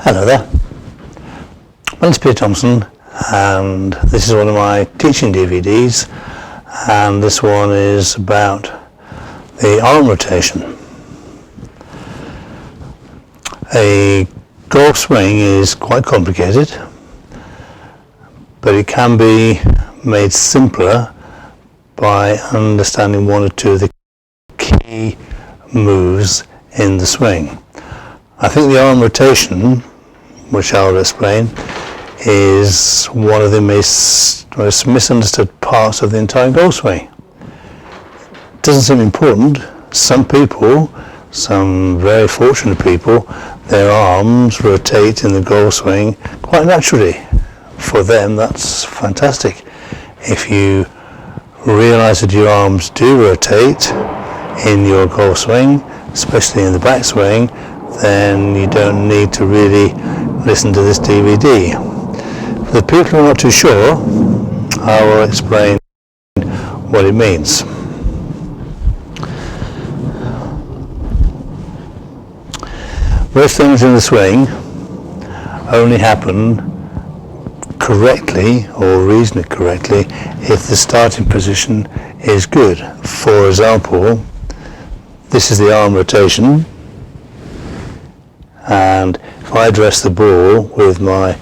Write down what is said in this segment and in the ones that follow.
Hello there, my name's Thompson and this is one of my teaching DVDs, and this one is about the arm rotation. A golf swing is quite complicated, but it can be made simpler by understanding one or two of the key moves in the swing. I think the arm rotation, which I'll explain, is one of the most misunderstood parts of the entire golf swing. It doesn't seem important. Some people, some very fortunate people, their arms rotate in the golf swing quite naturally. For them, that's fantastic. If you realize that your arms do rotate in your golf swing, especially in the backswing, then you don't need to really listen to this DVD. For the people who are not too sure, I will explain what it means. Most things in the swing only happen correctly or reasonably correctly if the starting position is good. For example, this is the arm rotation, and if I address the ball with my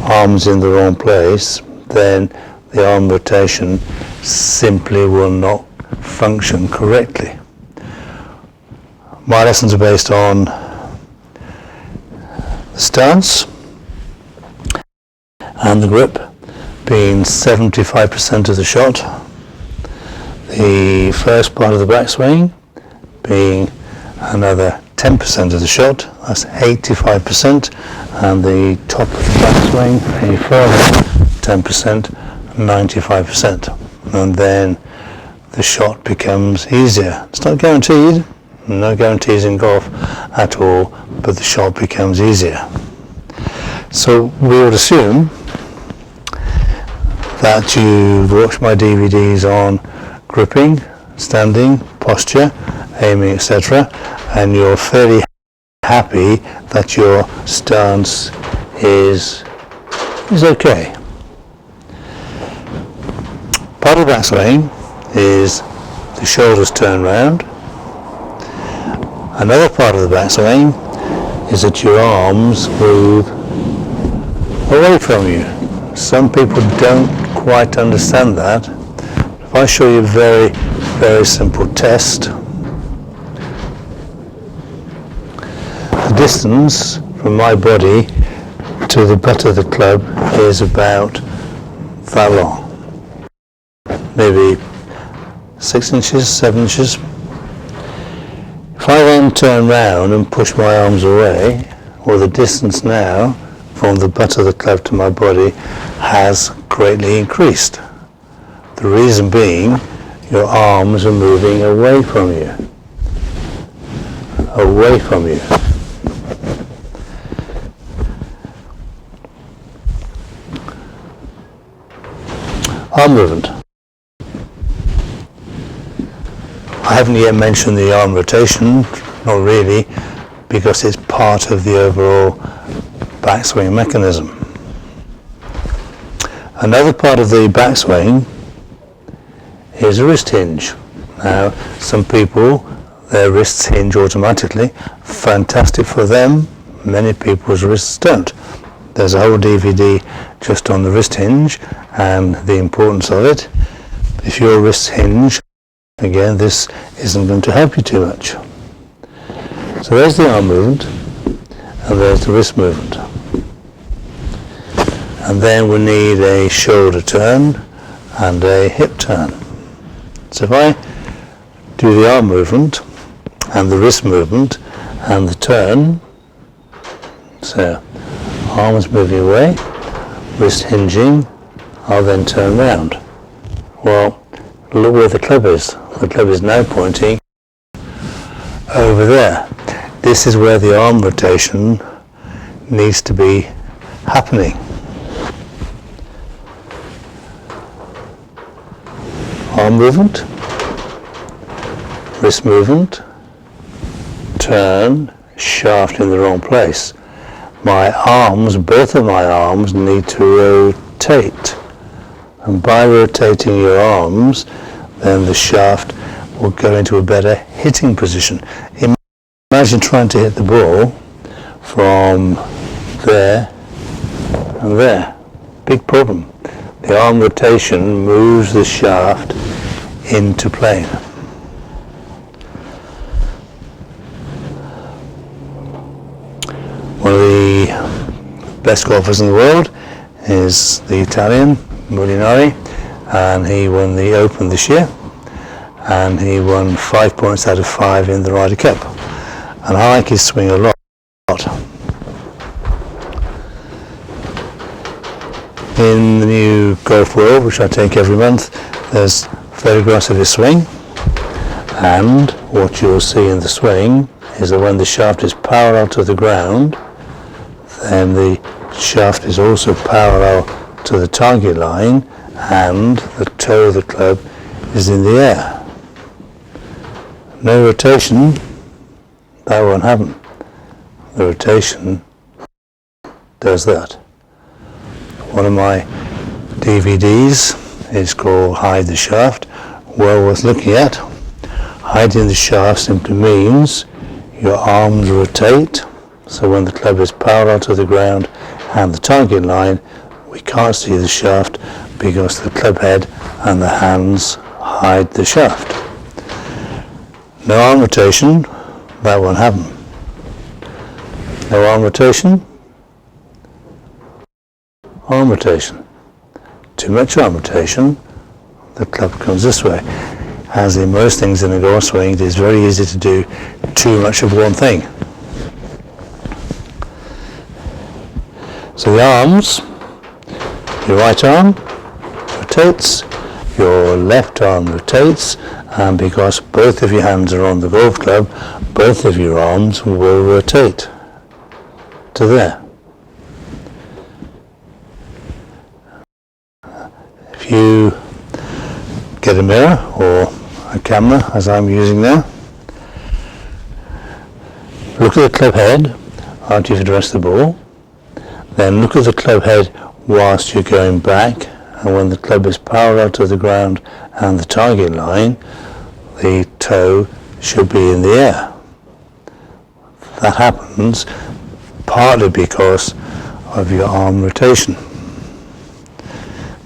arms in the wrong place, then the arm rotation simply will not function correctly. My lessons are based on the stance and the grip being 75% of the shot, the first part of the backswing being another 10% of the shot, that's 85%, and the top of the backswing a further 10%, 95%, and then the shot becomes easier. It's not guaranteed, no guarantees in golf at all, but the shot becomes easier. So we would assume that you've watched my DVDs on gripping, standing, posture, aiming, etc., and you're fairly happy that your stance is okay. Part of the backswing is the shoulders turn round. Another part of the backswing is that your arms move away from you. Some people don't quite understand that. If I show you a very, very simple test, the distance from my body to the butt of the club is about that long, maybe 6 inches, 7 inches. If I then turn round and push my arms away, well, the distance now from the butt of the club to my body has greatly increased. The reason being, your arms are moving away from you. Away from you. Arm movement. I haven't yet mentioned the arm rotation, not really, because it's part of the overall backswing mechanism. Another part of the backswing is a wrist hinge. Now, some people, their wrists hinge automatically. Fantastic for them. Many people's wrists don't. There's a whole DVD just on the wrist hinge and the importance of it. If your wrists hinge, again, this isn't going to help you too much. So there's the arm movement, and there's the wrist movement. And then we need a shoulder turn and a hip turn. So if I do the arm movement and the wrist movement and the turn, so arms moving away, wrist hinging, I'll then turn round. Well, look where the club is. The club is now pointing over there. This is where the arm rotation needs to be happening. Arm movement, wrist movement, turn, shaft in the wrong place. my arms, both of my arms, need to rotate. And by rotating your arms, then the shaft will go into a better hitting position. Imagine trying to hit the ball from there and there. Big problem. The arm rotation moves the shaft into plane. One of the best golfers in the world is the Italian Molinari, and he won the Open this year, and he won 5 points out of 5 in the Ryder Cup. And I like his swing a lot. In the new Golf World, which I take every month, there's photographs of his swing, and what you'll see in the swing is that when the shaft is parallel to the ground, then the shaft is also parallel to the target line, and the toe of the club is in the air. No rotation, that won't happen. The rotation does that. One of my DVDs is called Hide the Shaft, well worth looking at. Hiding the shaft simply means your arms rotate, so when the club is parallel to the ground and the target line, we can't see the shaft because the club head and the hands hide the shaft. No arm rotation, that won't happen. No arm rotation, arm rotation. Too much arm rotation, the club comes this way. As in most things in a golf swing, it is very easy to do too much of one thing. So the arms, your right arm rotates, your left arm rotates, and because both of your hands are on the golf club, both of your arms will rotate to there. If you get a mirror or a camera, as I'm using now, look at the club head after you've addressed the ball, then look at the club head whilst you're going back, and when the club is parallel to the ground and the target line, the toe should be in the air. That happens partly because of your arm rotation.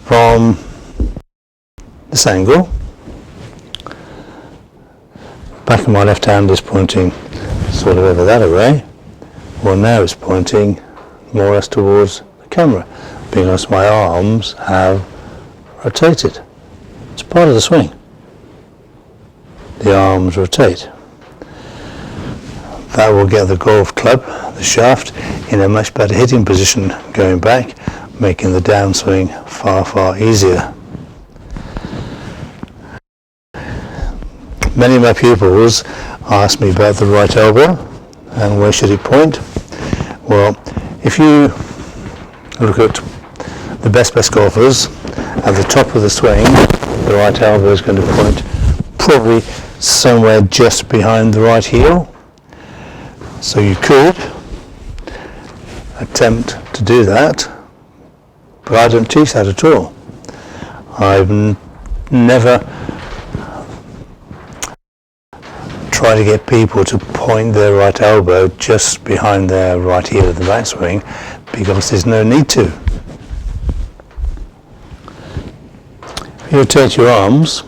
From this angle, back of my left hand is pointing sort of over that way. Well, now it's pointing more or less towards the camera because my arms have rotated. It's part of the swing. The arms rotate. That will get the golf club, the shaft, in a much better hitting position going back, making the downswing far, far easier. Many of my pupils ask me about the right elbow and where should it point. Well, if you look at the best golfers, at the top of the swing, the right elbow is going to point probably somewhere just behind the right heel. So you could attempt to do that, but I don't teach that at all. I've never tried to get people to point their right elbow just behind their right heel of the backswing because there's no need to. If you rotate your arms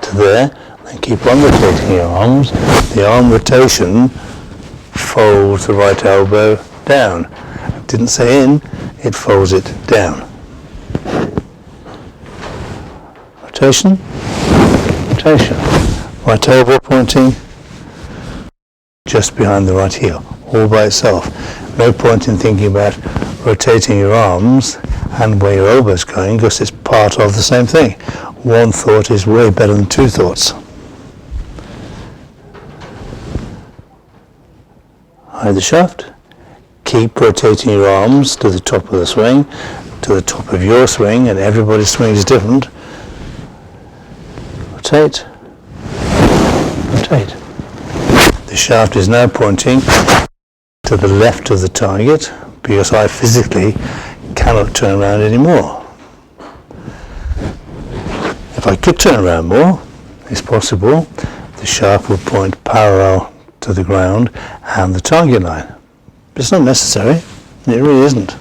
to there, then keep on rotating your arms. The arm rotation folds the right elbow down. It didn't say in, it folds it down. Rotation, rotation. Right elbow pointing just behind the right heel, all by itself. No point in thinking about rotating your arms and where your elbow is going because it's part of the same thing. One thought is way better than two thoughts. Hide the shaft. Keep rotating your arms to the top of the swing, to the top of your swing, and everybody's swing is different. Rotate. Rotate. The shaft is now pointing to the left of the target because I physically cannot turn around anymore. If I could turn around more, it's possible the shaft would point parallel to the ground and the target line. But it's not necessary, it really isn't.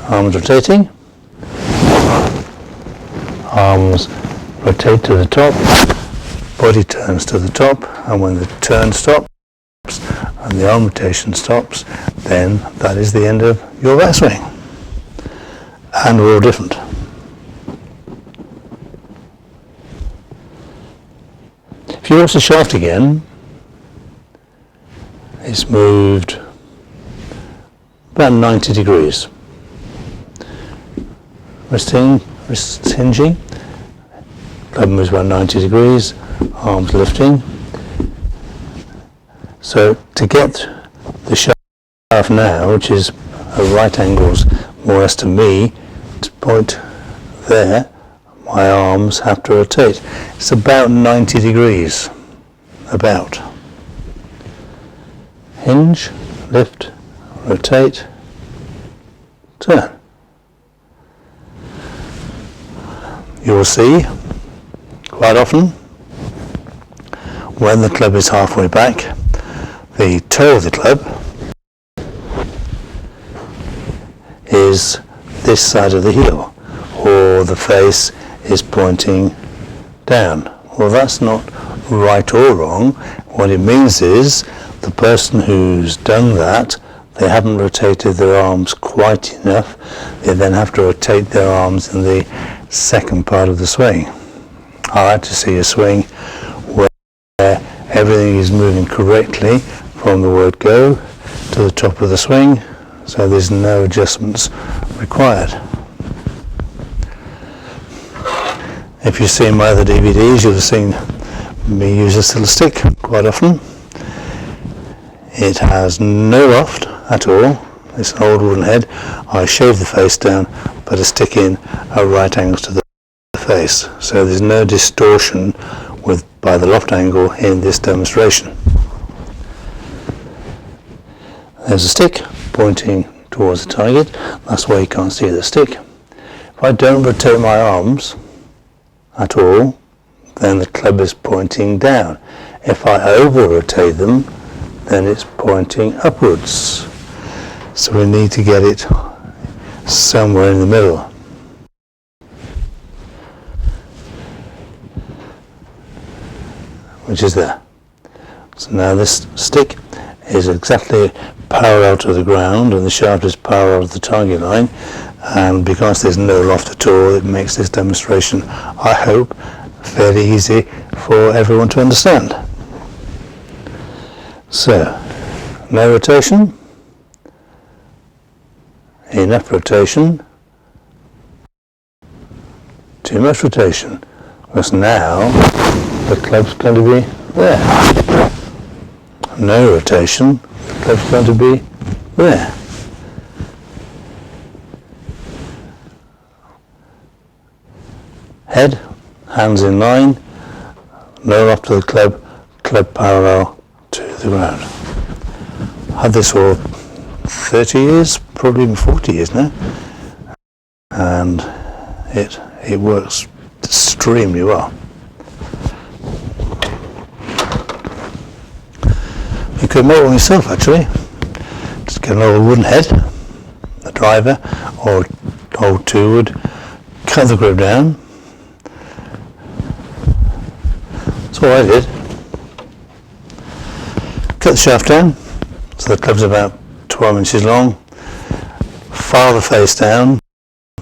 Arms rotating, arms rotate to the top, body turns to the top, and when the turn stops and the arm rotation stops, then that is the end of your backswing. And we're all different. If you watch the shaft again, it's moved about 90 degrees. Wrist hinging, club moves about 90 degrees, arms lifting. So to get the shaft now, which is at right angles more or less to me, to point there, my arms have to rotate. It's about 90 degrees, about. Hinge, lift, rotate, turn. You will see quite often when the club is halfway back, the toe of the club is this side of the heel, or the face is pointing down. Well, that's not right or wrong. What it means is the person who's done that, they haven't rotated their arms quite enough. They then have to rotate their arms in the second part of the swing. I like to see a swing where everything is moving correctly from the word go to the top of the swing, so there's no adjustments required. If you've seen my other DVDs, you'll have seen me use this little stick quite often. It has no loft at all. It's an old wooden head. I shave the face down, put a stick in at right angles to the face, so there's no distortion by the loft angle in this demonstration. There's a stick pointing towards the target. That's why you can't see the stick. If I don't rotate my arms at all, then the club is pointing down. If I over rotate them, then it's pointing upwards. So we need to get it somewhere in the middle. Which is there. So now this stick is exactly parallel to the ground and the shaft is parallel to the target line, and because there's no loft at all, it makes this demonstration, I hope, fairly easy for everyone to understand. So, no rotation, enough rotation, too much rotation, because now the club's going to be there. No rotation, the club's going to be there. Head, hands in line, no loft to the club, club parallel to the ground. I've had this for 30 years, probably even 40 years now, and it works extremely well. You could make one yourself actually. Just get an old wooden head, a driver, or old 2-wood, cut the grip down. That's what I did. Cut the shaft down, so the club's about 12 inches long. File the face down,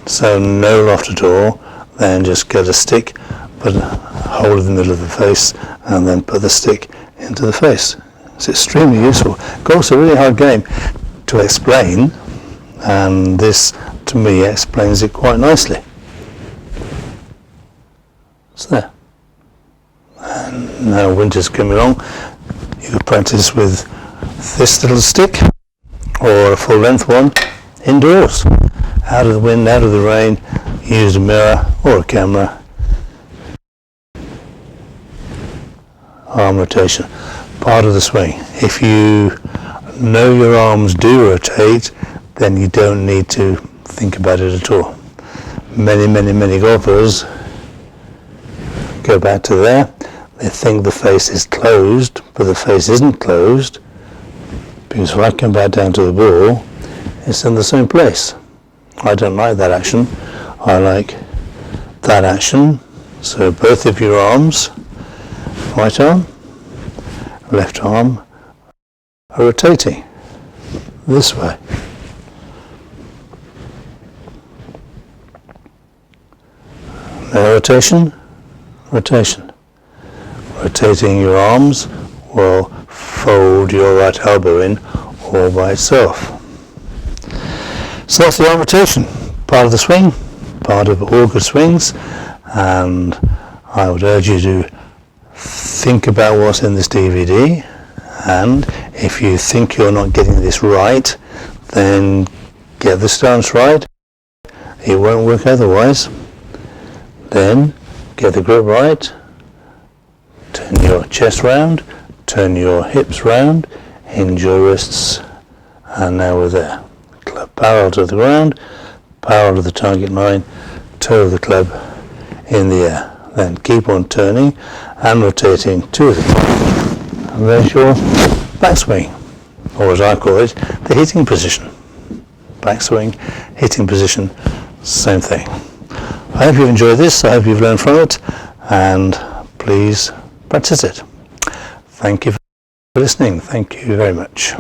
so no loft at all. Then just get a stick, put a hole in the middle of the face, and then put the stick into the face. It's extremely useful. Golf's a really hard game to explain, and this, to me, explains it quite nicely. It's there. And now winter's coming along, you could practice with this little stick or a full length one indoors, out of the wind, out of the rain. Use a mirror or a camera arm rotation, part of the swing. If you know your arms do rotate, then you don't need to think about it at all. Many golfers go back to there. They think the face is closed, but the face isn't closed, because if I come back down to the ball, it's in the same place. I don't like that action. I like that action. So both of your arms, right arm, left arm, are rotating this way. Now rotation, rotation. Rotating your arms will fold your right elbow in all by itself. So that's the arm rotation, part of the swing, part of all good swings, and I would urge you to think about what's in this DVD, and if you think you're not getting this right, then get the stance right. It won't work otherwise. Then get the grip right, turn your chest round, turn your hips round, hinge your wrists, and now we're there. Club parallel to the ground, parallel to the target line, toe of the club in the air. Then keep on turning and rotating to the top. And there's your backswing, or as I call it, the hitting position. Backswing, hitting position, same thing. I hope you've enjoyed this, I hope you've learned from it, and please practice it. Thank you for listening. Thank you very much.